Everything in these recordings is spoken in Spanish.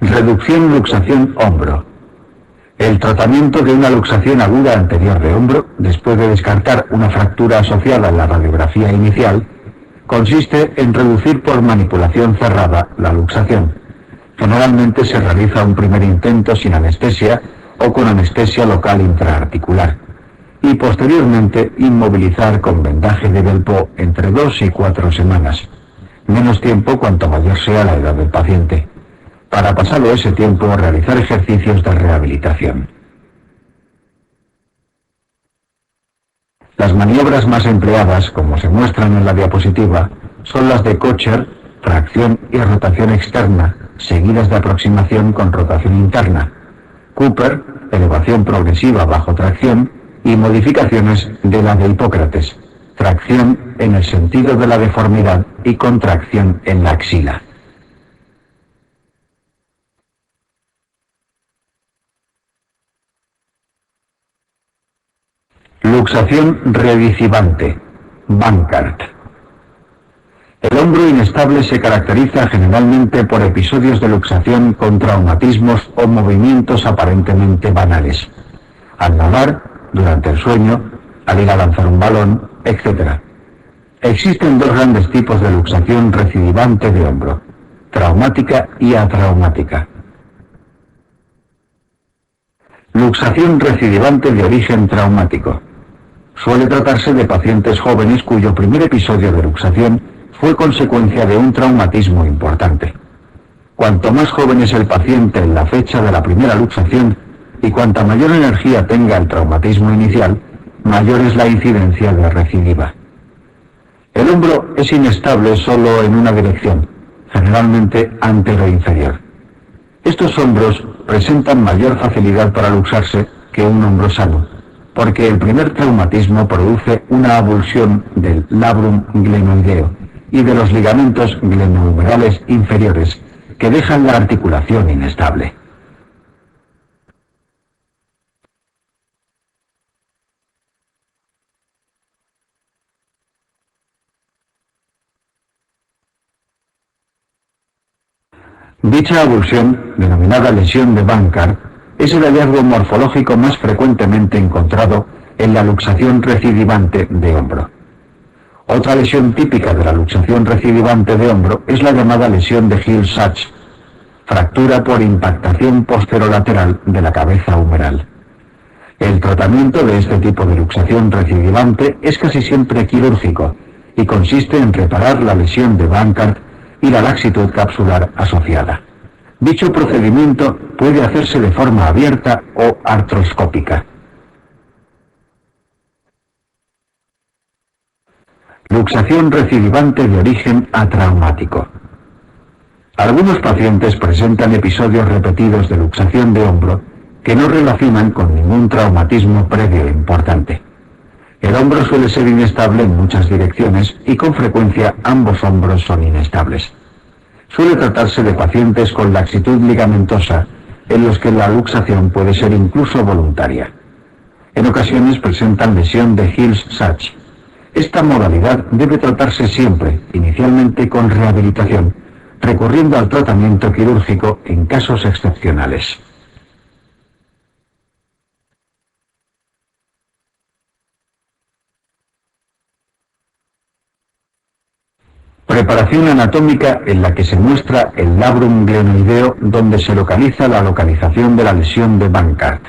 Reducción luxación hombro. El tratamiento de una luxación aguda anterior de hombro, después de descartar una fractura asociada en la radiografía inicial, consiste en reducir por manipulación cerrada la luxación. Generalmente se realiza un primer intento sin anestesia o con anestesia local intraarticular y posteriormente inmovilizar con vendaje de Velpo entre 2 y 4 semanas, menos tiempo cuanto mayor sea la edad del paciente. Para pasado ese tiempo realizar ejercicios de rehabilitación. Las maniobras más empleadas, como se muestran en la diapositiva, son las de Kocher, tracción y rotación externa, seguidas de aproximación con rotación interna, Cooper, elevación progresiva bajo tracción, y modificaciones de la de Hipócrates, tracción en el sentido de la deformidad y contracción en la axila. Luxación redicivante, Bankart. El hombro inestable se caracteriza generalmente por episodios de luxación con traumatismos o movimientos aparentemente banales. Al nadar, durante el sueño, al ir a lanzar un balón, etc. Existen dos grandes tipos de luxación recidivante de hombro, traumática y atraumática. Luxación recidivante de origen traumático. Suele tratarse de pacientes jóvenes cuyo primer episodio de luxación fue consecuencia de un traumatismo importante. Cuanto más joven es el paciente en la fecha de la primera luxación y cuanta mayor energía tenga el traumatismo inicial, mayor es la incidencia de recidiva. El hombro es inestable solo en una dirección, generalmente antero-inferior. Estos hombros presentan mayor facilidad para luxarse que un hombro sano, porque el primer traumatismo produce una avulsión del labrum glenoideo y de los ligamentos glenohumerales inferiores que dejan la articulación inestable. Dicha avulsión, denominada lesión de Bankart, es el hallazgo morfológico más frecuentemente encontrado en la luxación recidivante de hombro. Otra lesión típica de la luxación recidivante de hombro es la llamada lesión de Hill-Sachs, fractura por impactación posterolateral de la cabeza humeral. El tratamiento de este tipo de luxación recidivante es casi siempre quirúrgico y consiste en reparar la lesión de Bankart y la laxitud capsular asociada. Dicho procedimiento puede hacerse de forma abierta o artroscópica. Luxación recidivante de origen atraumático. Algunos pacientes presentan episodios repetidos de luxación de hombro que no relacionan con ningún traumatismo previo importante. El hombro suele ser inestable en muchas direcciones y con frecuencia ambos hombros son inestables. Suele tratarse de pacientes con laxitud ligamentosa en los que la luxación puede ser incluso voluntaria. En ocasiones presentan lesión de Hill-Sachs. Esta modalidad debe tratarse siempre, inicialmente con rehabilitación, recurriendo al tratamiento quirúrgico en casos excepcionales. Preparación anatómica en la que se muestra el labrum glenoideo donde se localiza la localización de la lesión de Bankart.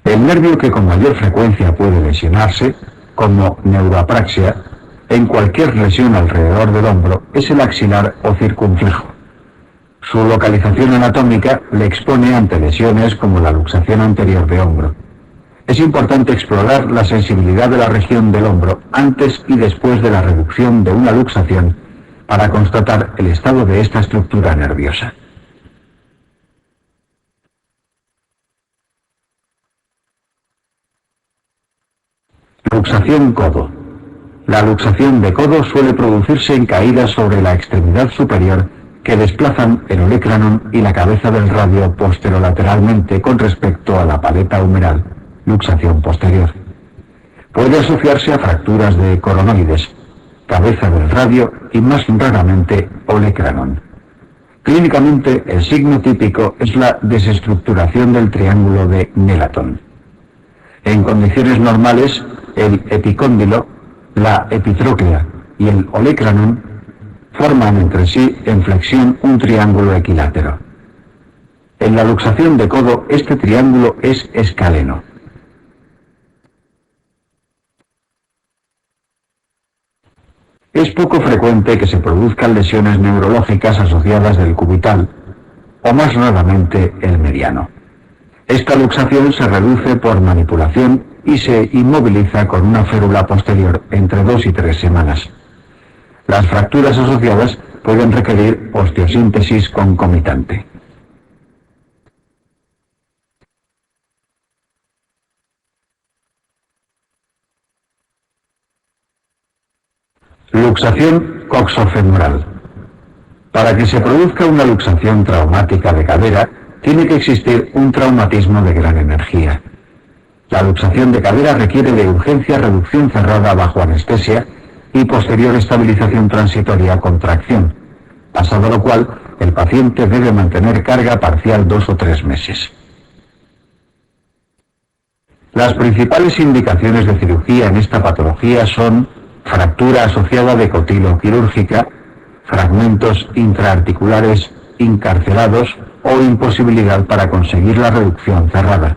El nervio que con mayor frecuencia puede lesionarse, como neuroapraxia, en cualquier lesión alrededor del hombro, es el axilar o circunflejo. Su localización anatómica le expone ante lesiones como la luxación anterior de hombro. Es importante explorar la sensibilidad de la región del hombro antes y después de la reducción de una luxación para constatar el estado de esta estructura nerviosa. Luxación codo. La luxación de codo suele producirse en caídas sobre la extremidad superior que desplazan el olecranon y la cabeza del radio posterolateralmente con respecto a la paleta humeral, luxación posterior. Puede asociarse a fracturas de coronoides, cabeza del radio y más raramente olecranon. Clínicamente, el signo típico es la desestructuración del triángulo de Nelaton. En condiciones normales, el epicóndilo, la epitróclea y el olecranon forman entre sí en flexión un triángulo equilátero. En la luxación de codo, este triángulo es escaleno. Es poco frecuente que se produzcan lesiones neurológicas asociadas del cubital, o más raramente el mediano. Esta luxación se reduce por manipulación y se inmoviliza con una férula posterior entre 2 y 3 semanas. Las fracturas asociadas pueden requerir osteosíntesis concomitante. Luxación coxofemoral. Para que se produzca una luxación traumática de cadera, tiene que existir un traumatismo de gran energía. La luxación de cadera requiere de urgencia reducción cerrada bajo anestesia y posterior estabilización transitoria con tracción, pasado lo cual el paciente debe mantener carga parcial 2 o 3 meses. Las principales indicaciones de cirugía en esta patología son fractura asociada de cotilo quirúrgica, fragmentos intraarticulares incarcelados o imposibilidad para conseguir la reducción cerrada.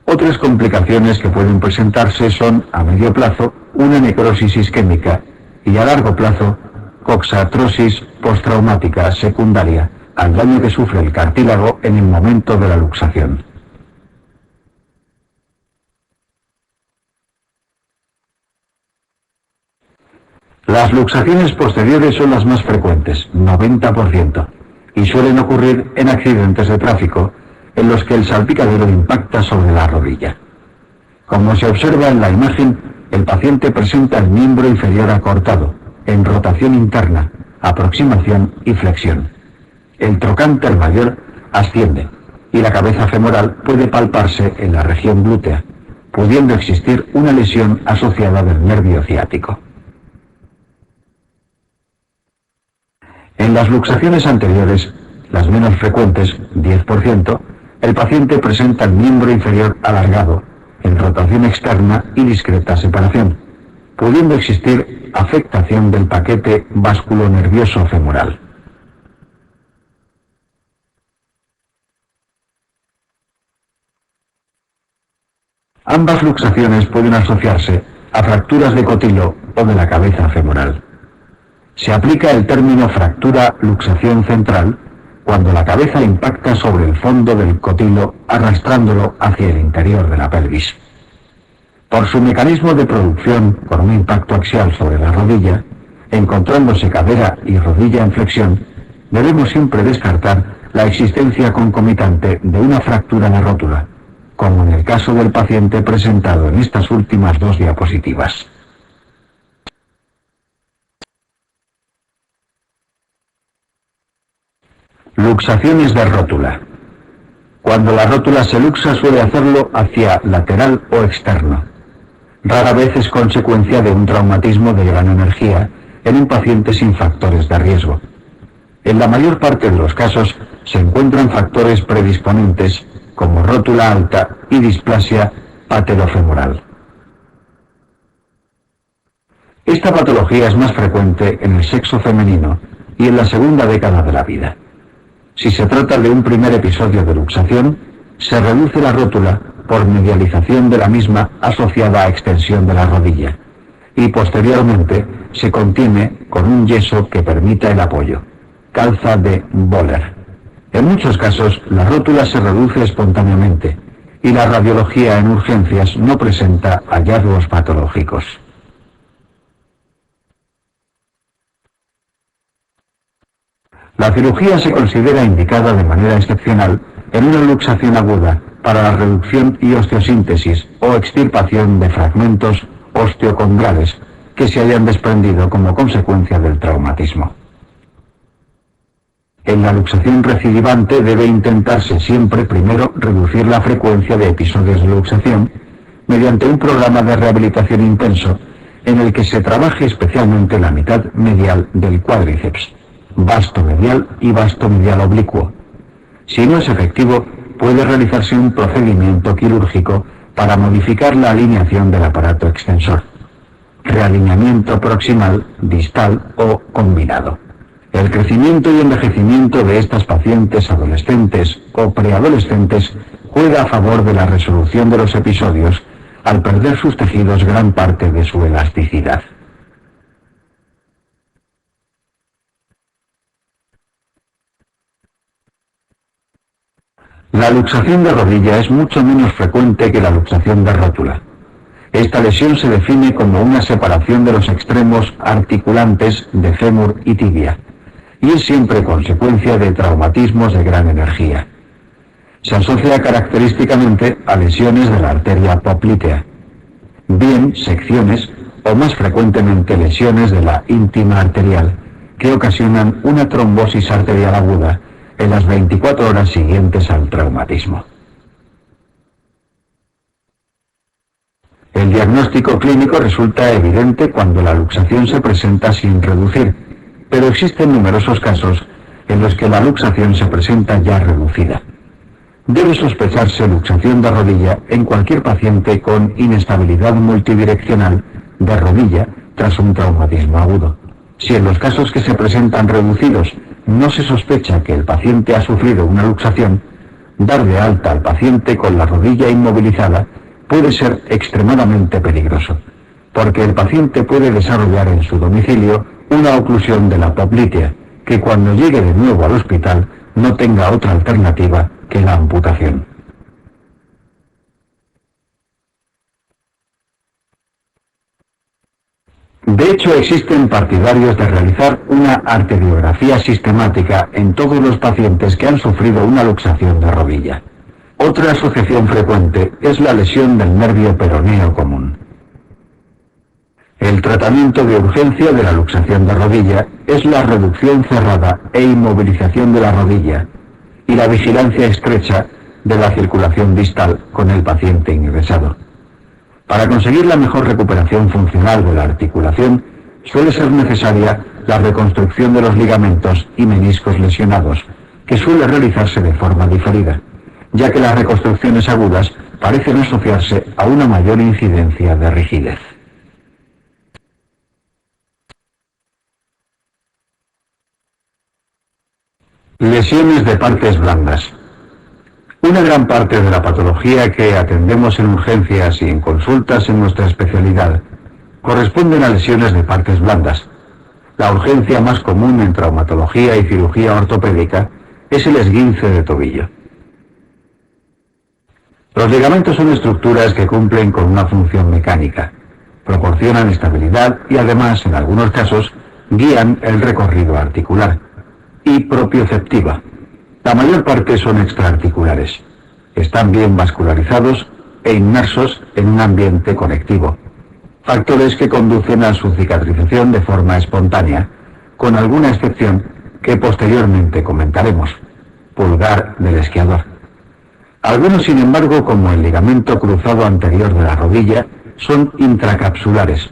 Otras complicaciones que pueden presentarse son, a medio plazo, una necrosis isquémica y a largo plazo, coxartrosis postraumática secundaria al daño que sufre el cartílago en el momento de la luxación. Las luxaciones posteriores son las más frecuentes, 90%, y suelen ocurrir en accidentes de tráfico en los que el salpicadero impacta sobre la rodilla. Como se observa en la imagen, el paciente presenta el miembro inferior acortado, en rotación interna, aproximación y flexión. El trocánter mayor asciende y la cabeza femoral puede palparse en la región glútea, pudiendo existir una lesión asociada del nervio ciático. En las luxaciones anteriores, las menos frecuentes, 10%, el paciente presenta el miembro inferior alargado, en rotación externa y discreta separación, pudiendo existir afectación del paquete vasculonervioso femoral. Ambas luxaciones pueden asociarse a fracturas de cotilo o de la cabeza femoral. Se aplica el término fractura luxación central cuando la cabeza impacta sobre el fondo del cotilo arrastrándolo hacia el interior de la pelvis. Por su mecanismo de producción con un impacto axial sobre la rodilla, encontrándose cadera y rodilla en flexión, debemos siempre descartar la existencia concomitante de una fractura de rótula, como en el caso del paciente presentado en estas últimas 2 diapositivas. Luxaciones de rótula. Cuando la rótula se luxa suele hacerlo hacia lateral o externo. Rara vez es consecuencia de un traumatismo de gran energía en un paciente sin factores de riesgo. En la mayor parte de los casos se encuentran factores predisponentes como rótula alta y displasia patelofemoral. Esta patología es más frecuente en el sexo femenino y en la segunda década de la vida. Si se trata de un primer episodio de luxación, se reduce la rótula por medialización de la misma asociada a extensión de la rodilla, y posteriormente se contiene con un yeso que permita el apoyo, calza de Boller. En muchos casos, la rótula se reduce espontáneamente, y la radiología en urgencias no presenta hallazgos patológicos. La cirugía se considera indicada de manera excepcional en una luxación aguda para la reducción y osteosíntesis o extirpación de fragmentos osteocondrales que se hayan desprendido como consecuencia del traumatismo. En la luxación recidivante debe intentarse siempre primero reducir la frecuencia de episodios de luxación mediante un programa de rehabilitación intenso en el que se trabaje especialmente la mitad medial del cuádriceps, vasto medial y vasto medial oblicuo. Si no es efectivo, puede realizarse un procedimiento quirúrgico para modificar la alineación del aparato extensor, realineamiento proximal, distal o combinado. El crecimiento y envejecimiento de estas pacientes adolescentes o preadolescentes juega a favor de la resolución de los episodios al perder sus tejidos gran parte de su elasticidad. La luxación de rodilla es mucho menos frecuente que la luxación de rótula. Esta lesión se define como una separación de los extremos articulantes de fémur y tibia, y es siempre consecuencia de traumatismos de gran energía. Se asocia característicamente a lesiones de la arteria poplitea, bien secciones o más frecuentemente lesiones de la íntima arterial, que ocasionan una trombosis arterial aguda en las 24 horas siguientes al traumatismo. El diagnóstico clínico resulta evidente cuando la luxación se presenta sin reducir, pero existen numerosos casos en los que la luxación se presenta ya reducida. Debe sospecharse luxación de rodilla en cualquier paciente con inestabilidad multidireccional de rodilla tras un traumatismo agudo. Si en los casos que se presentan reducidos no se sospecha que el paciente ha sufrido una luxación, dar de alta al paciente con la rodilla inmovilizada puede ser extremadamente peligroso, porque el paciente puede desarrollar en su domicilio una oclusión de la poplitea, que cuando llegue de nuevo al hospital no tenga otra alternativa que la amputación. De hecho, existen partidarios de realizar una arteriografía sistemática en todos los pacientes que han sufrido una luxación de rodilla. Otra asociación frecuente es la lesión del nervio peroneo común. El tratamiento de urgencia de la luxación de rodilla es la reducción cerrada e inmovilización de la rodilla y la vigilancia estrecha de la circulación distal con el paciente ingresado. Para conseguir la mejor recuperación funcional de la articulación, suele ser necesaria la reconstrucción de los ligamentos y meniscos lesionados, que suele realizarse de forma diferida, ya que las reconstrucciones agudas parecen asociarse a una mayor incidencia de rigidez. Lesiones de partes blandas. Una gran parte de la patología que atendemos en urgencias y en consultas en nuestra especialidad corresponden a lesiones de partes blandas. La urgencia más común en traumatología y cirugía ortopédica es el esguince de tobillo. Los ligamentos son estructuras que cumplen con una función mecánica, proporcionan estabilidad y además, en algunos casos, guían el recorrido articular. Y propioceptiva. La mayor parte son extraarticulares. Están bien vascularizados e inmersos en un ambiente conectivo. Factores que conducen a su cicatrización de forma espontánea, con alguna excepción que posteriormente comentaremos. Pulgar del esquiador. Algunos, sin embargo, como el ligamento cruzado anterior de la rodilla, son intracapsulares,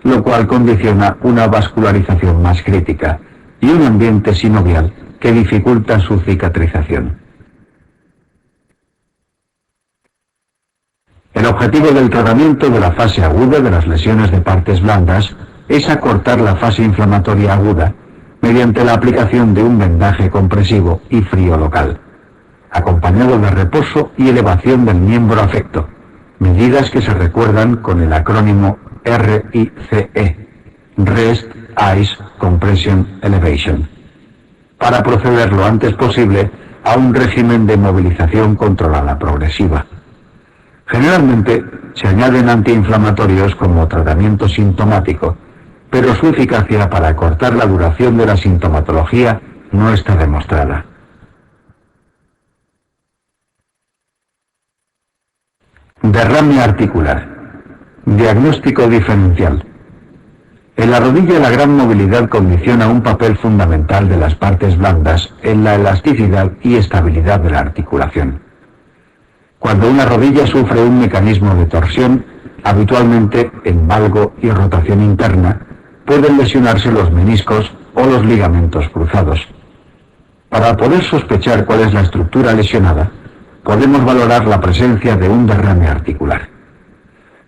lo cual condiciona una vascularización más crítica y un ambiente sinovial que dificulta su cicatrización. El objetivo del tratamiento de la fase aguda de las lesiones de partes blandas es acortar la fase inflamatoria aguda mediante la aplicación de un vendaje compresivo y frío local, acompañado de reposo y elevación del miembro afecto, medidas que se recuerdan con el acrónimo RICE, Rest, Ice, Compression, Elevation, para proceder lo antes posible a un régimen de movilización controlada progresiva. Generalmente se añaden antiinflamatorios como tratamiento sintomático, pero su eficacia para acortar la duración de la sintomatología no está demostrada. Derrame articular. Diagnóstico diferencial. En la rodilla la gran movilidad condiciona un papel fundamental de las partes blandas en la elasticidad y estabilidad de la articulación. Cuando una rodilla sufre un mecanismo de torsión, habitualmente en valgo y rotación interna, pueden lesionarse los meniscos o los ligamentos cruzados. Para poder sospechar cuál es la estructura lesionada, podemos valorar la presencia de un derrame articular.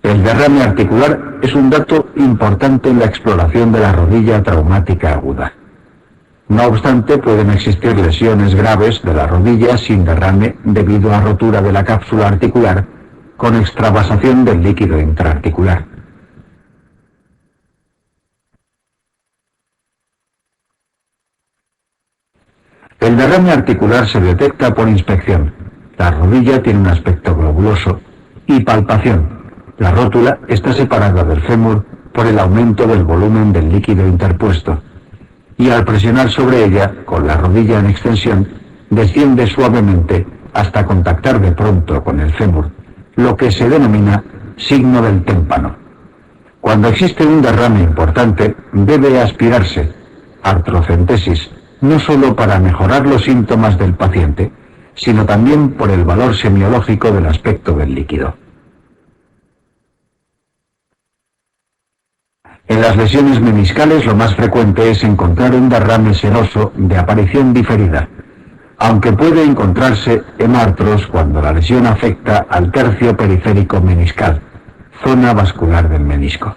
El derrame articular es un dato importante en la exploración de la rodilla traumática aguda. No obstante, pueden existir lesiones graves de la rodilla sin derrame debido a rotura de la cápsula articular con extravasación del líquido intraarticular. El derrame articular se detecta por inspección. La rodilla tiene un aspecto globuloso y palpación. La rótula está separada del fémur por el aumento del volumen del líquido interpuesto y al presionar sobre ella, con la rodilla en extensión, desciende suavemente hasta contactar de pronto con el fémur, lo que se denomina signo del témpano. Cuando existe un derrame importante, debe aspirarse, artrocentesis, no solo para mejorar los síntomas del paciente, sino también por el valor semiológico del aspecto del líquido. En las lesiones meniscales lo más frecuente es encontrar un derrame seroso de aparición diferida, aunque puede encontrarse hemartros cuando la lesión afecta al tercio periférico meniscal, zona vascular del menisco.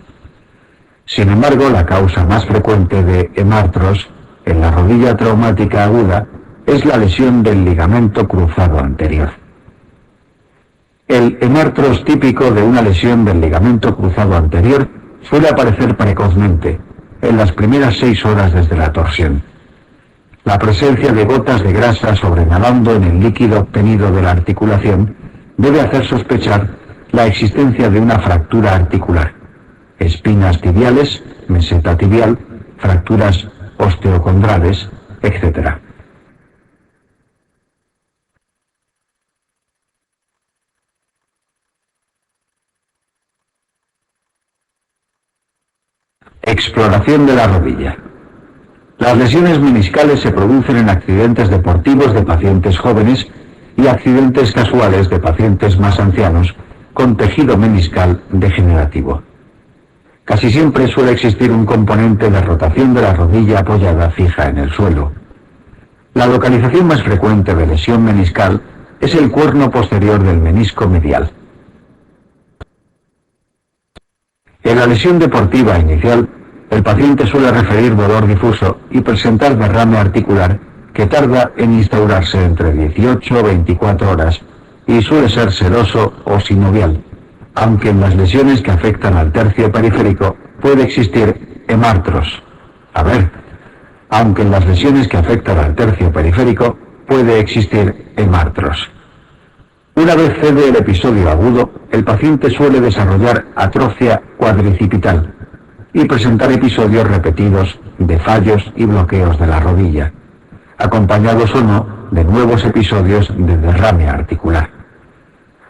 Sin embargo, la causa más frecuente de hemartros en la rodilla traumática aguda es la lesión del ligamento cruzado anterior. El hemartros típico de una lesión del ligamento cruzado anterior suele aparecer precozmente, en las primeras 6 horas desde la torsión. La presencia de gotas de grasa sobrenadando en el líquido obtenido de la articulación debe hacer sospechar la existencia de una fractura articular, espinas tibiales, meseta tibial, fracturas osteocondrales, etc. Exploración de la rodilla. Las lesiones meniscales se producen en accidentes deportivos de pacientes jóvenes y accidentes casuales de pacientes más ancianos con tejido meniscal degenerativo. Casi siempre suele existir un componente de rotación de la rodilla apoyada fija en el suelo. La localización más frecuente de lesión meniscal es el cuerno posterior del menisco medial. En la lesión deportiva inicial, el paciente suele referir dolor difuso y presentar derrame articular que tarda en instaurarse entre 18 o 24 horas y suele ser seroso o sinovial, aunque en las lesiones que afectan al tercio periférico puede existir hemartros. Aunque en las lesiones que afectan al tercio periférico puede existir hemartros. Una vez cede el episodio agudo, el paciente suele desarrollar atrofia cuadricipital y presentar episodios repetidos de fallos y bloqueos de la rodilla, acompañados o no de nuevos episodios de derrame articular.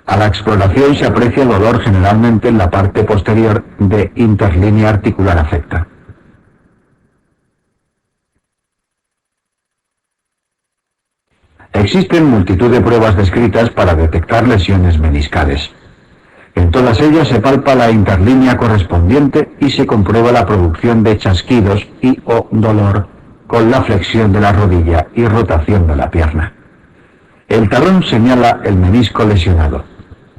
A la exploración se aprecia dolor generalmente en la parte posterior de interlínea articular afecta. Existen multitud de pruebas descritas para detectar lesiones meniscales. En todas ellas se palpa la interlínea correspondiente y se comprueba la producción de chasquidos y o dolor con la flexión de la rodilla y rotación de la pierna. El talón señala el menisco lesionado.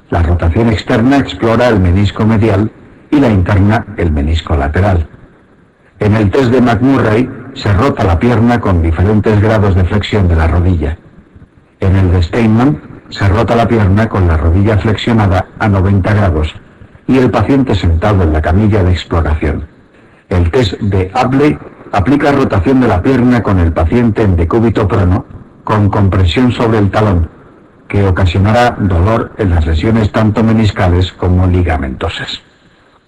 La rotación externa explora el menisco medial y la interna el menisco lateral. En el test de McMurray se rota la pierna con diferentes grados de flexión de la rodilla. En el de Steinman se rota la pierna con la rodilla flexionada a 90 grados y el paciente sentado en la camilla de exploración. El test de Abley aplica rotación de la pierna con el paciente en decúbito prono con compresión sobre el talón, que ocasionará dolor en las lesiones tanto meniscales como ligamentosas.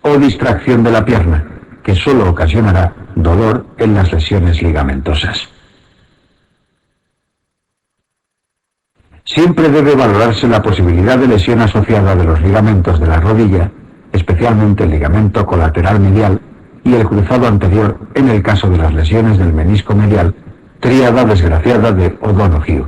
O distracción de la pierna, que solo ocasionará dolor en las lesiones ligamentosas. Siempre debe valorarse la posibilidad de lesión asociada de los ligamentos de la rodilla, especialmente el ligamento colateral medial y el cruzado anterior en el caso de las lesiones del menisco medial, tríada desgraciada de O'Donoghue.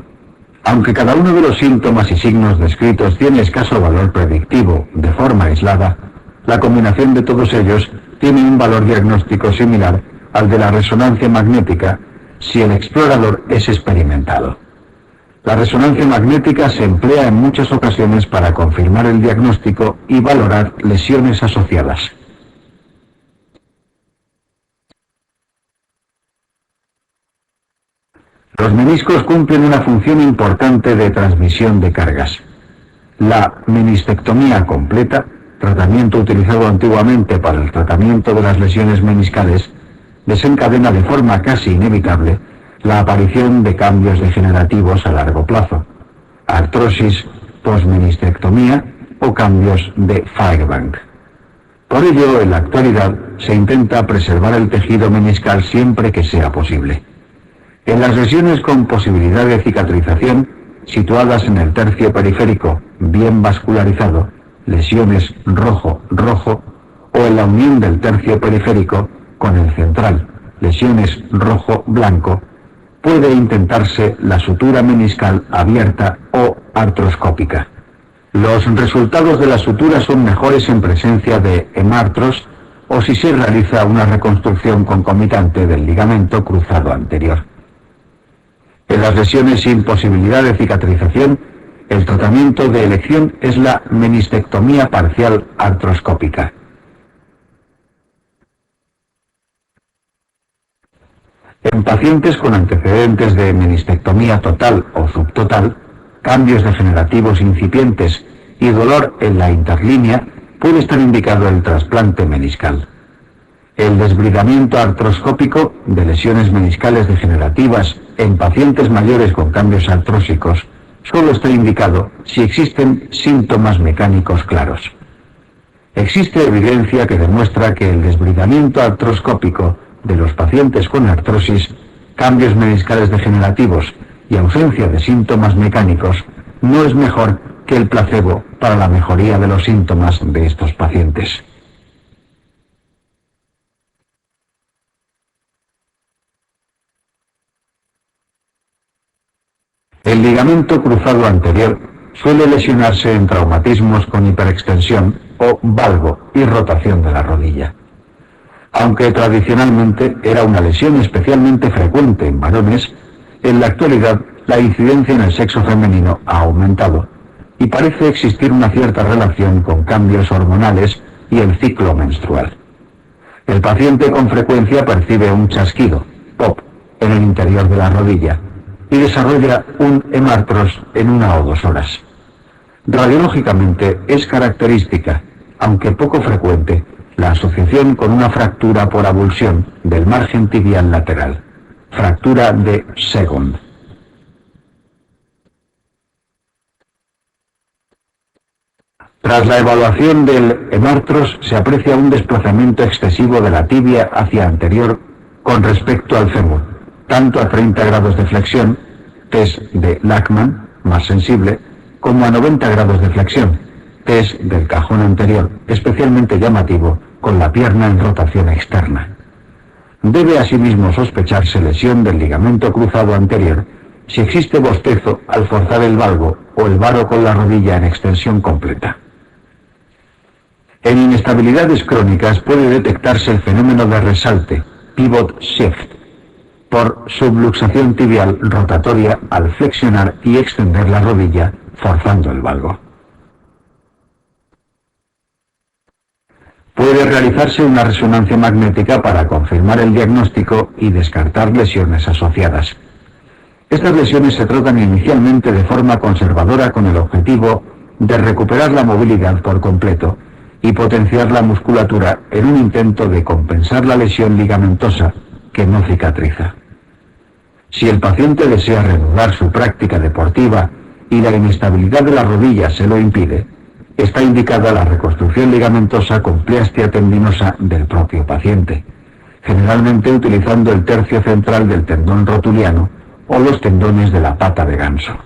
Aunque cada uno de los síntomas y signos descritos tiene escaso valor predictivo de forma aislada, la combinación de todos ellos tiene un valor diagnóstico similar al de la resonancia magnética si el explorador es experimentado. La resonancia magnética se emplea en muchas ocasiones para confirmar el diagnóstico y valorar lesiones asociadas. Los meniscos cumplen una función importante de transmisión de cargas. La menistectomía completa, tratamiento utilizado antiguamente para el tratamiento de las lesiones meniscales, desencadena de forma casi inevitable la aparición de cambios degenerativos a largo plazo, artrosis postmenistectomía o cambios de Feuerbank. Por ello, en la actualidad se intenta preservar el tejido meniscal siempre que sea posible. En las lesiones con posibilidad de cicatrización, situadas en el tercio periférico bien vascularizado, lesiones rojo-rojo, o en la unión del tercio periférico con el central, lesiones rojo-blanco, puede intentarse la sutura meniscal abierta o artroscópica. Los resultados de la sutura son mejores en presencia de hemartros o si se realiza una reconstrucción concomitante del ligamento cruzado anterior. En las lesiones sin posibilidad de cicatrización, el tratamiento de elección es la menistectomía parcial artroscópica. En pacientes con antecedentes de menistectomía total o subtotal, cambios degenerativos incipientes y dolor en la interlínea, puede estar indicado el trasplante meniscal. El desbridamiento artroscópico de lesiones meniscales degenerativas en pacientes mayores con cambios artrósicos solo está indicado si existen síntomas mecánicos claros. Existe evidencia que demuestra que el desbridamiento artroscópico de los pacientes con artrosis, cambios meniscales degenerativos y ausencia de síntomas mecánicos no es mejor que el placebo para la mejoría de los síntomas de estos pacientes. El ligamento cruzado anterior suele lesionarse en traumatismos con hiperextensión o valgo y rotación de la rodilla. Aunque tradicionalmente era una lesión especialmente frecuente en varones, en la actualidad la incidencia en el sexo femenino ha aumentado y parece existir una cierta relación con cambios hormonales y el ciclo menstrual. El paciente con frecuencia percibe un chasquido, pop, en el interior de la rodilla y desarrolla un hemartros en 1 o 2 horas. Radiológicamente es característica, aunque poco frecuente, la asociación con una fractura por avulsión del margen tibial lateral, fractura de Segond. Tras la evaluación del hemartros se aprecia un desplazamiento excesivo de la tibia hacia anterior con respecto al fémur, tanto a 30 grados de flexión, test de Lachman, más sensible, como a 90 grados de flexión, test del cajón anterior, especialmente llamativo, con la pierna en rotación externa. Debe asimismo sospecharse lesión del ligamento cruzado anterior si existe bostezo al forzar el valgo o el varo con la rodilla en extensión completa. En inestabilidades crónicas puede detectarse el fenómeno de resalte, pivot shift, por subluxación tibial rotatoria al flexionar y extender la rodilla forzando el valgo. Puede realizarse una resonancia magnética para confirmar el diagnóstico y descartar lesiones asociadas. Estas lesiones se tratan inicialmente de forma conservadora con el objetivo de recuperar la movilidad por completo y potenciar la musculatura en un intento de compensar la lesión ligamentosa que no cicatriza. Si el paciente desea reanudar su práctica deportiva y la inestabilidad de la rodilla se lo impide, está indicada la reconstrucción ligamentosa con pleastia tendinosa del propio paciente, generalmente utilizando el tercio central del tendón rotuliano o los tendones de la pata de ganso.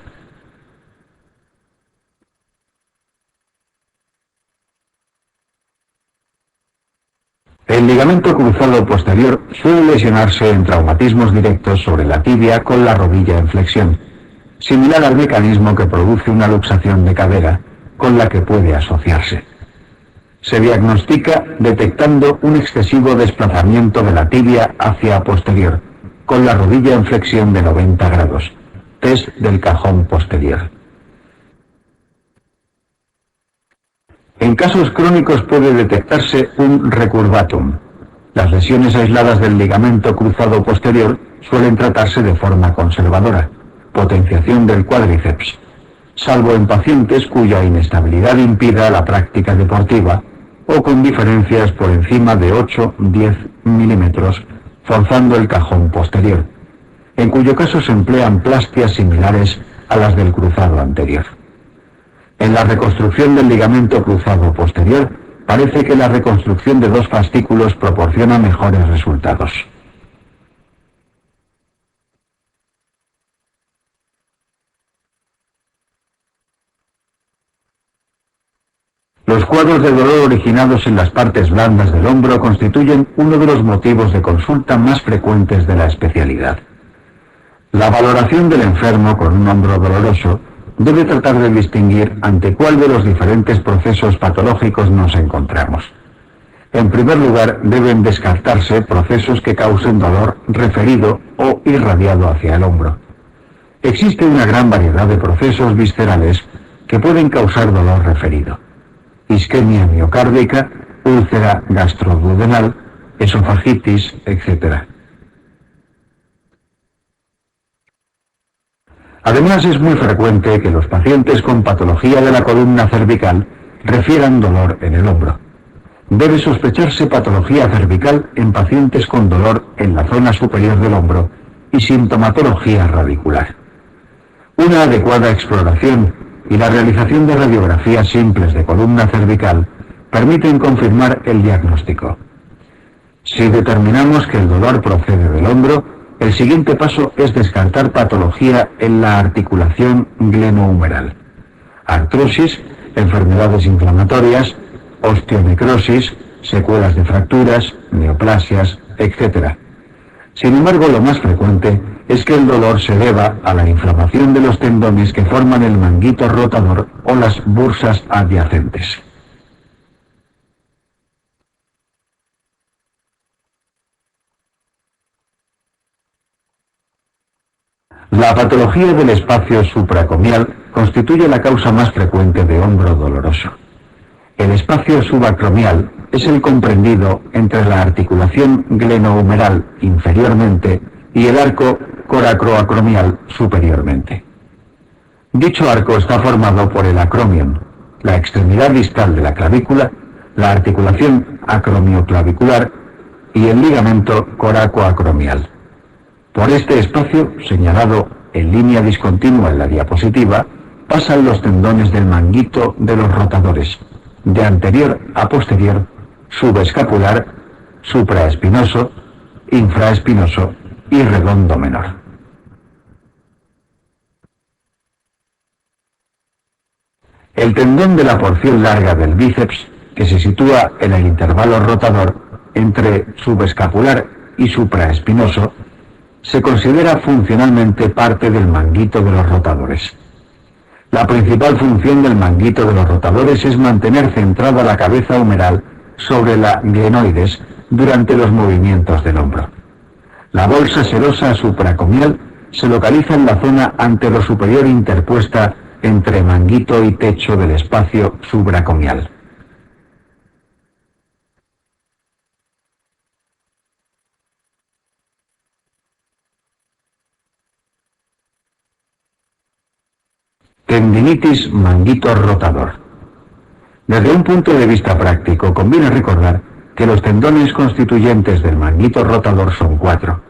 El ligamento cruzado posterior suele lesionarse en traumatismos directos sobre la tibia con la rodilla en flexión, similar al mecanismo que produce una luxación de cadera con la que puede asociarse. Se diagnostica detectando un excesivo desplazamiento de la tibia hacia posterior, con la rodilla en flexión de 90 grados, test del cajón posterior. En casos crónicos puede detectarse un recurvatum. Las lesiones aisladas del ligamento cruzado posterior suelen tratarse de forma conservadora, potenciación del cuádriceps, salvo en pacientes cuya inestabilidad impida la práctica deportiva o con diferencias por encima de 8-10 milímetros, forzando el cajón posterior, en cuyo caso se emplean plastias similares a las del cruzado anterior. En la reconstrucción del ligamento cruzado posterior, parece que la reconstrucción de dos fascículos proporciona mejores resultados. Los cuadros de dolor originados en las partes blandas del hombro constituyen uno de los motivos de consulta más frecuentes de la especialidad. La valoración del enfermo con un hombro doloroso debe tratar de distinguir ante cuál de los diferentes procesos patológicos nos encontramos. En primer lugar, deben descartarse procesos que causen dolor referido o irradiado hacia el hombro. Existe una gran variedad de procesos viscerales que pueden causar dolor referido: isquemia miocárdica, úlcera gastroduodenal, esofagitis, etc. Además, es muy frecuente que los pacientes con patología de la columna cervical refieran dolor en el hombro. Debe sospecharse patología cervical en pacientes con dolor en la zona superior del hombro y sintomatología radicular. Una adecuada exploración y la realización de radiografías simples de columna cervical permiten confirmar el diagnóstico. Si determinamos que el dolor procede del hombro, el siguiente paso es descartar patología en la articulación glenohumeral: artrosis, enfermedades inflamatorias, osteonecrosis, secuelas de fracturas, neoplasias, etc. Sin embargo, lo más frecuente es que el dolor se deba a la inflamación de los tendones que forman el manguito rotador o las bursas adyacentes. La patología del espacio supracomial constituye la causa más frecuente de hombro doloroso. El espacio subacromial es el comprendido entre la articulación glenohumeral inferiormente y el arco coracroacromial superiormente. Dicho arco está formado por el acromion, la extremidad distal de la clavícula, la articulación acromioclavicular y el ligamento coracoacromial. Por este espacio, señalado en línea discontinua en la diapositiva, pasan los tendones del manguito de los rotadores, de anterior a posterior, subescapular, supraespinoso, infraespinoso y redondo menor. El tendón de la porción larga del bíceps, que se sitúa en el intervalo rotador entre subescapular y supraespinoso, se considera funcionalmente parte del manguito de los rotadores. La principal función del manguito de los rotadores es mantener centrada la cabeza humeral sobre la glenoides durante los movimientos del hombro. La bolsa serosa supracomial se localiza en la zona anterosuperior interpuesta entre manguito y techo del espacio supracomial. Tendinitis manguito rotador. Desde un punto de vista práctico, conviene recordar que los tendones constituyentes del manguito rotador son 4: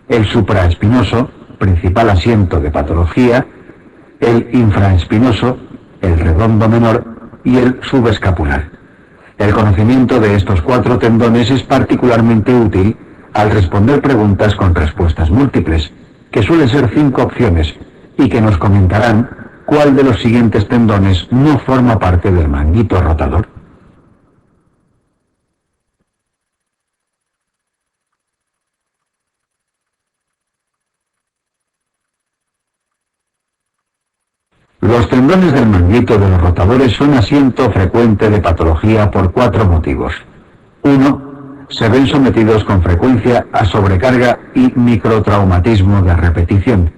el supraespinoso, principal asiento de patología; el infraespinoso, el redondo menor y el subescapular. El conocimiento de estos 4 tendones es particularmente útil al responder preguntas con respuestas múltiples, que suelen ser 5 opciones y que nos comentarán cuál de los siguientes tendones no forma parte del manguito rotador. Los tendones del manguito de los rotadores son asiento frecuente de patología por 4 motivos. 1. Se ven sometidos con frecuencia a sobrecarga y microtraumatismo de repetición,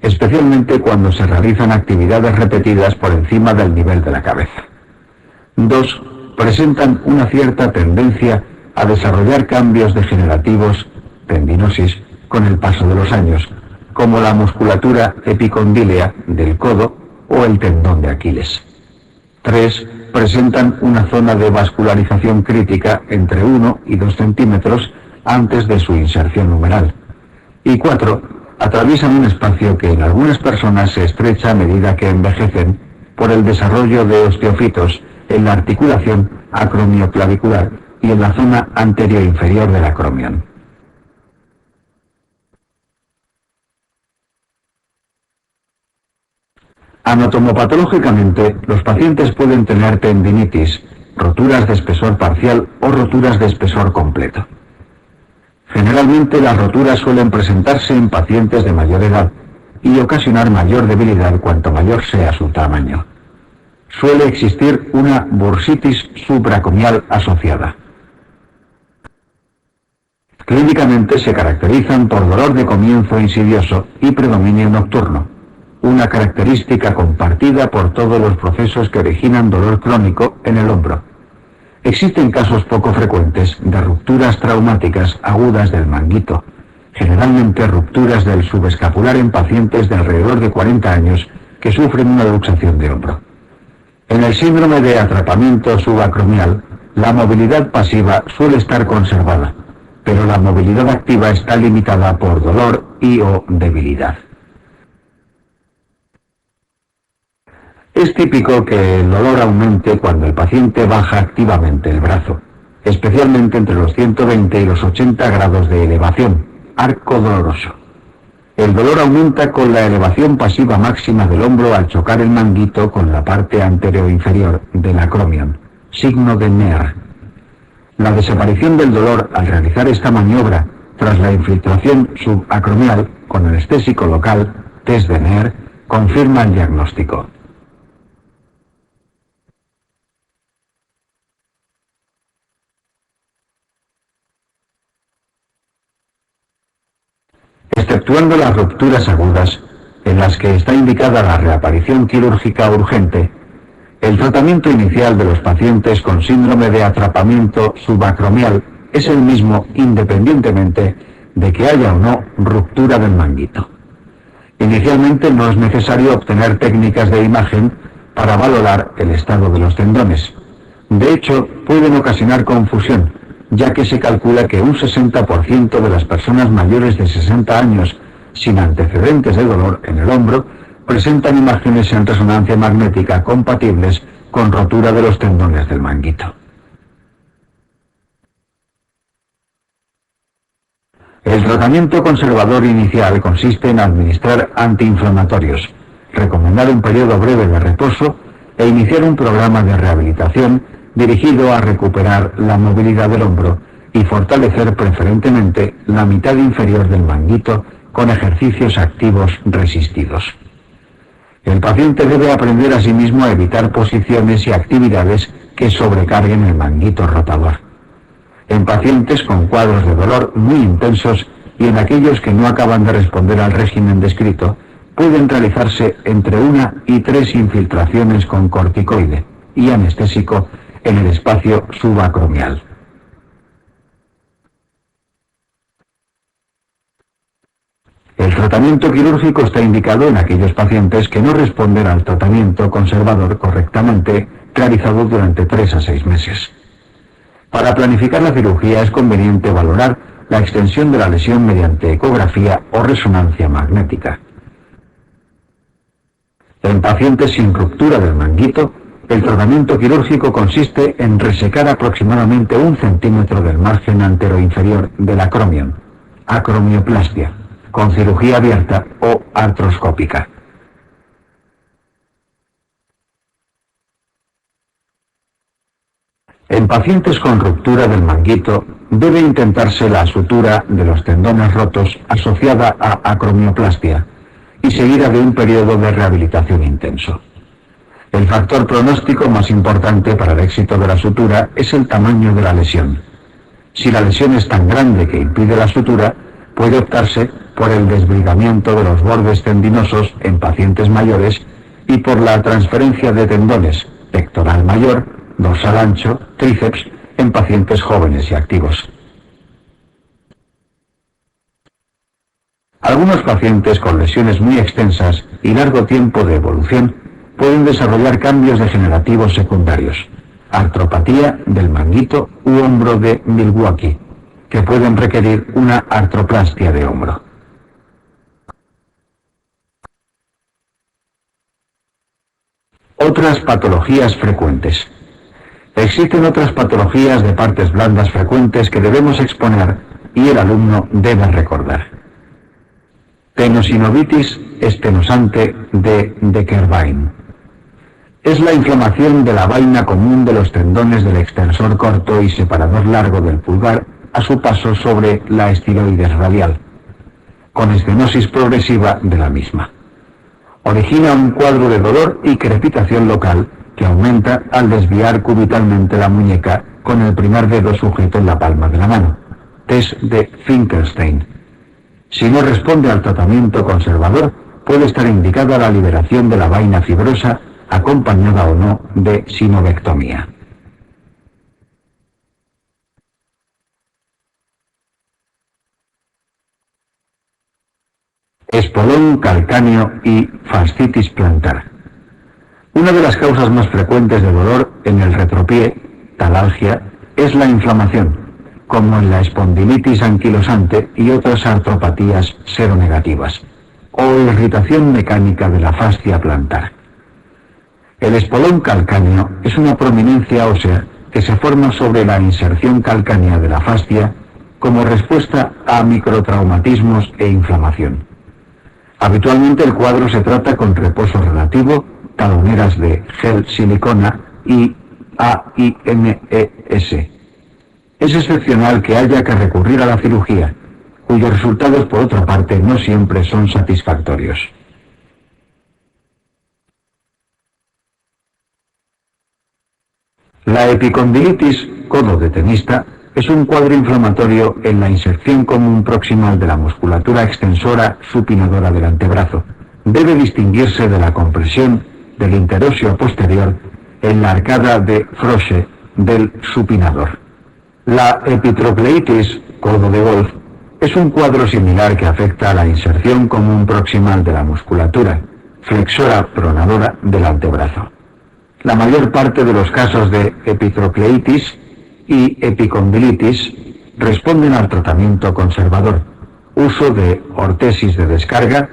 especialmente cuando se realizan actividades repetidas por encima del nivel de la cabeza. 2. Presentan una cierta tendencia a desarrollar cambios degenerativos, tendinosis, con el paso de los años, como la musculatura epicondílea del codo o el tendón de Aquiles. 3. Presentan una zona de vascularización crítica entre 1 y 2 centímetros antes de su inserción humeral. Y 4. Atraviesan un espacio que en algunas personas se estrecha a medida que envejecen por el desarrollo de osteofitos en la articulación acromioclavicular y en la zona anterio-inferior del acromion. Anatomopatológicamente, los pacientes pueden tener tendinitis, roturas de espesor parcial o roturas de espesor completo. Generalmente las roturas suelen presentarse en pacientes de mayor edad y ocasionar mayor debilidad cuanto mayor sea su tamaño. Suele existir una bursitis supracomial asociada. Clínicamente se caracterizan por dolor de comienzo insidioso y predominio nocturno, una característica compartida por todos los procesos que originan dolor crónico en el hombro. Existen casos poco frecuentes de rupturas traumáticas agudas del manguito, generalmente rupturas del subescapular en pacientes de alrededor de 40 años que sufren una luxación de hombro. En el síndrome de atrapamiento subacromial, la movilidad pasiva suele estar conservada, pero la movilidad activa está limitada por dolor y/o debilidad. Es típico que el dolor aumente cuando el paciente baja activamente el brazo, especialmente entre los 120 y los 80 grados de elevación, arco doloroso. El dolor aumenta con la elevación pasiva máxima del hombro al chocar el manguito con la parte anterior-inferior del acromion, signo de Neer. La desaparición del dolor al realizar esta maniobra tras la infiltración subacromial con anestésico local, test de Neer, confirma el diagnóstico. Exceptuando las rupturas agudas, en las que está indicada la reaparición quirúrgica urgente, el tratamiento inicial de los pacientes con síndrome de atrapamiento subacromial es el mismo independientemente de que haya o no ruptura del manguito. Inicialmente no es necesario obtener técnicas de imagen para valorar el estado de los tendones. De hecho, pueden ocasionar confusión, ya que se calcula que un 60% de las personas mayores de 60 años sin antecedentes de dolor en el hombro presentan imágenes en resonancia magnética compatibles con rotura de los tendones del manguito. El tratamiento conservador inicial consiste en administrar antiinflamatorios, recomendar un periodo breve de reposo e iniciar un programa de rehabilitación dirigido a recuperar la movilidad del hombro y fortalecer preferentemente la mitad inferior del manguito con ejercicios activos resistidos. El paciente debe aprender a sí mismo a evitar posiciones y actividades que sobrecarguen el manguito rotador. En pacientes con cuadros de dolor muy intensos y en aquellos que no acaban de responder al régimen descrito, pueden realizarse entre 1 y 3 infiltraciones con corticoide y anestésico en el espacio subacromial. El tratamiento quirúrgico está indicado en aquellos pacientes que no responden al tratamiento conservador correctamente realizado durante 3 a 6 meses. Para planificar la cirugía es conveniente valorar la extensión de la lesión mediante ecografía o resonancia magnética. En pacientes sin ruptura del manguito, el tratamiento quirúrgico consiste en resecar aproximadamente 1 centímetro del margen anteroinferior del acromion, acromioplastia, con cirugía abierta o artroscópica. En pacientes con ruptura del manguito, debe intentarse la sutura de los tendones rotos asociada a acromioplastia y seguida de un periodo de rehabilitación intenso. El factor pronóstico más importante para el éxito de la sutura es el tamaño de la lesión. Si la lesión es tan grande que impide la sutura, puede optarse por el desbrigamiento de los bordes tendinosos en pacientes mayores y por la transferencia de tendones pectoral mayor, dorsal ancho, tríceps en pacientes jóvenes y activos. Algunos pacientes con lesiones muy extensas y largo tiempo de evolución pueden desarrollar cambios degenerativos secundarios, artropatía del manguito u hombro de Milwaukee, que pueden requerir una artroplastia de hombro. Otras patologías frecuentes. Existen otras patologías de partes blandas frecuentes que debemos exponer y el alumno debe recordar. Tenosinovitis estenosante de Decker-Vain. Es la inflamación de la vaina común de los tendones del extensor corto y separador largo del pulgar a su paso sobre la estiloides radial, con estenosis progresiva de la misma. Origina un cuadro de dolor y crepitación local que aumenta al desviar cubitalmente la muñeca con el primer dedo sujeto en la palma de la mano. Test de Finkelstein. Si no responde al tratamiento conservador, puede estar indicada la liberación de la vaina fibrosa, acompañada o no de sinovectomía. Espolón calcáneo y fascitis plantar. Una de las causas más frecuentes de dolor en el retropié, talalgia, es la inflamación, como en la espondilitis anquilosante y otras artropatías seronegativas, o irritación mecánica de la fascia plantar. El espolón calcáneo es una prominencia ósea que se forma sobre la inserción calcánea de la fascia como respuesta a microtraumatismos e inflamación. Habitualmente el cuadro se trata con reposo relativo, taloneras de gel silicona y AINES. Es excepcional que haya que recurrir a la cirugía, cuyos resultados por otra parte no siempre son satisfactorios. La epicondilitis, codo de tenista, es un cuadro inflamatorio en la inserción común proximal de la musculatura extensora supinadora del antebrazo. Debe distinguirse de la compresión del interóseo posterior en la arcada de Froese del supinador. La epitrocleitis, codo de golf, es un cuadro similar que afecta a la inserción común proximal de la musculatura flexora pronadora del antebrazo. La mayor parte de los casos de epitrocleitis y epicondilitis responden al tratamiento conservador, uso de ortesis de descarga,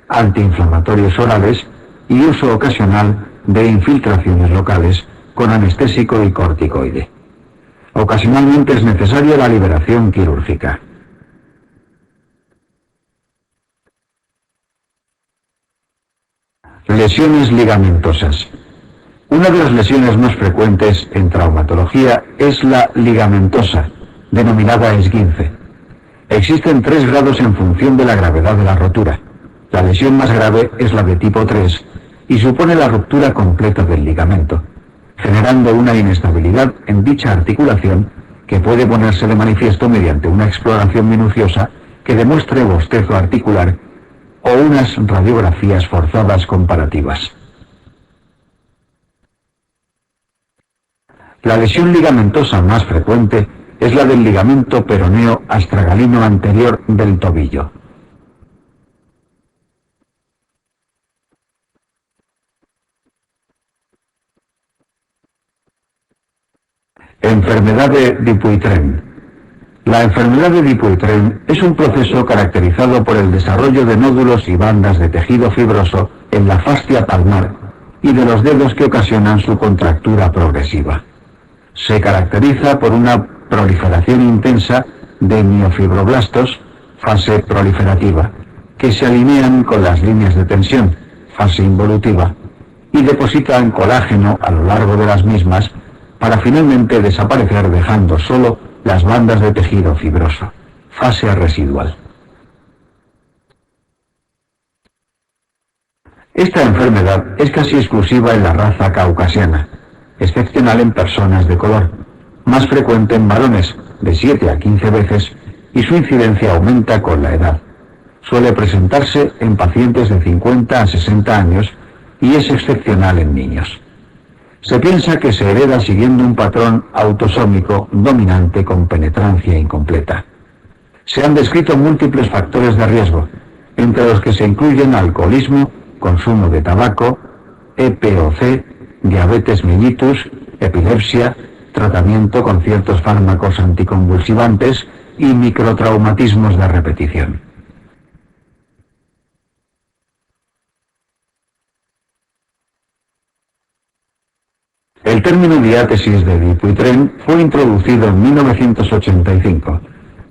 antiinflamatorios orales y uso ocasional de infiltraciones locales con anestésico y corticoide. Ocasionalmente es necesaria la liberación quirúrgica. Lesiones ligamentosas. Una de las lesiones más frecuentes en traumatología es la ligamentosa, denominada esguince. Existen 3 grados en función de la gravedad de la rotura. La lesión más grave es la de tipo 3 y supone la ruptura completa del ligamento, generando una inestabilidad en dicha articulación que puede ponerse de manifiesto mediante una exploración minuciosa que demuestre bostezo articular o unas radiografías forzadas comparativas. La lesión ligamentosa más frecuente es la del ligamento peroneo astragalino anterior del tobillo. Enfermedad de Dupuytren. La enfermedad de Dupuytren es un proceso caracterizado por el desarrollo de nódulos y bandas de tejido fibroso en la fascia palmar y de los dedos que ocasionan su contractura progresiva. Se caracteriza por una proliferación intensa de miofibroblastos, fase proliferativa, que se alinean con las líneas de tensión, fase involutiva, y depositan colágeno a lo largo de las mismas para finalmente desaparecer dejando solo las bandas de tejido fibroso, fase residual. Esta enfermedad es casi exclusiva en la raza caucasiana, excepcional en personas de color, más frecuente en varones, de 7 a 15 veces, y su incidencia aumenta con la edad. Suele presentarse en pacientes de 50 a 60 años y es excepcional en niños. Se piensa que se hereda siguiendo un patrón autosómico dominante con penetrancia incompleta. Se han descrito múltiples factores de riesgo, entre los que se incluyen alcoholismo, consumo de tabaco, EPOC, diabetes mellitus, epilepsia, tratamiento con ciertos fármacos anticonvulsivantes y microtraumatismos de repetición. El término diátesis de Dupuytren fue introducido en 1985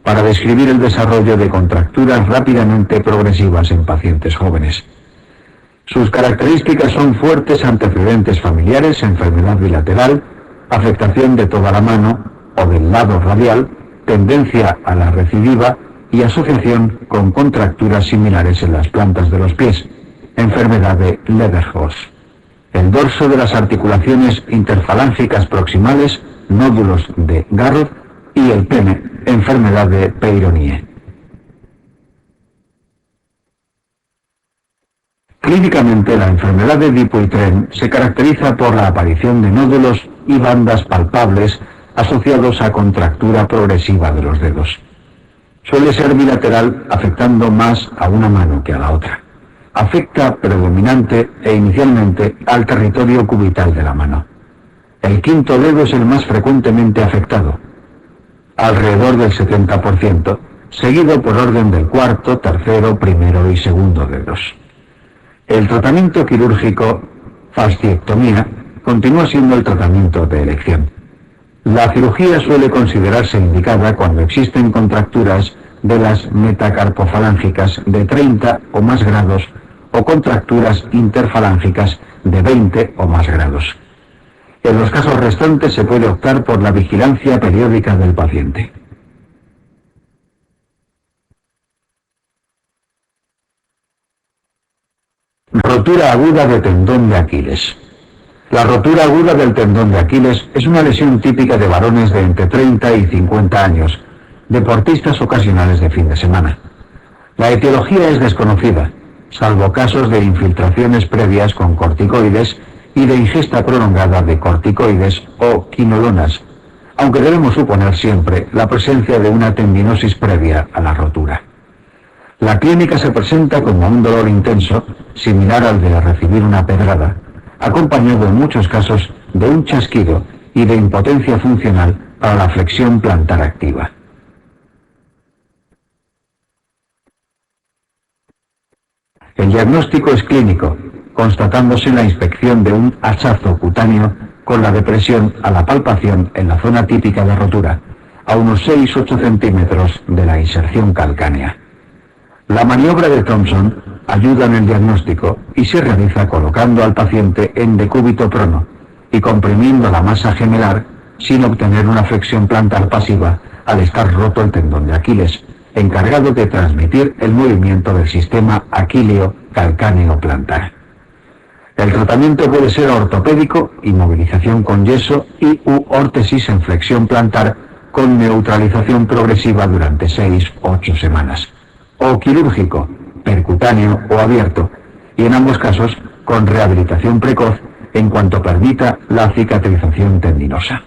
para describir el desarrollo de contracturas rápidamente progresivas en pacientes jóvenes. Sus características son fuertes antecedentes familiares, enfermedad bilateral, afectación de toda la mano o del lado radial, tendencia a la recidiva y asociación con contracturas similares en las plantas de los pies, enfermedad de Lederhos. El dorso de las articulaciones interfalángicas proximales, nódulos de Garrod, y el pene, enfermedad de Peyronie. Clínicamente, la enfermedad de Dupuytren se caracteriza por la aparición de nódulos y bandas palpables asociados a contractura progresiva de los dedos. Suele ser bilateral, afectando más a una mano que a la otra. Afecta predominante e inicialmente al territorio cubital de la mano. El quinto dedo es el más frecuentemente afectado, alrededor del 70%, seguido por orden del cuarto, tercero, primero y segundo dedos. El tratamiento quirúrgico, fasciectomía, continúa siendo el tratamiento de elección. La cirugía suele considerarse indicada cuando existen contracturas de las metacarpofalángicas de 30 o más grados o contracturas interfalángicas de 20 o más grados. En los casos restantes se puede optar por la vigilancia periódica del paciente. Rotura aguda de tendón de Aquiles. La rotura aguda del tendón de Aquiles es una lesión típica de varones de entre 30 y 50 años, deportistas ocasionales de fin de semana. La etiología es desconocida, salvo casos de infiltraciones previas con corticoides y de ingesta prolongada de corticoides o quinolonas, aunque debemos suponer siempre la presencia de una tendinosis previa a la rotura. La clínica se presenta como un dolor intenso, similar al de recibir una pedrada, acompañado en muchos casos de un chasquido y de impotencia funcional para la flexión plantar activa. El diagnóstico es clínico, constatándose la inspección de un hachazo cutáneo con la depresión a la palpación en la zona típica de rotura, a unos 6-8 centímetros de la inserción calcánea. La maniobra de Thompson ayuda en el diagnóstico y se realiza colocando al paciente en decúbito prono y comprimiendo la masa gemelar sin obtener una flexión plantar pasiva al estar roto el tendón de Aquiles, encargado de transmitir el movimiento del sistema aquileo calcáneo plantar. El tratamiento puede ser ortopédico, inmovilización con yeso y órtesis en flexión plantar con neutralización progresiva durante 6-8 semanas, o quirúrgico, percutáneo o abierto, y en ambos casos con rehabilitación precoz en cuanto permita la cicatrización tendinosa.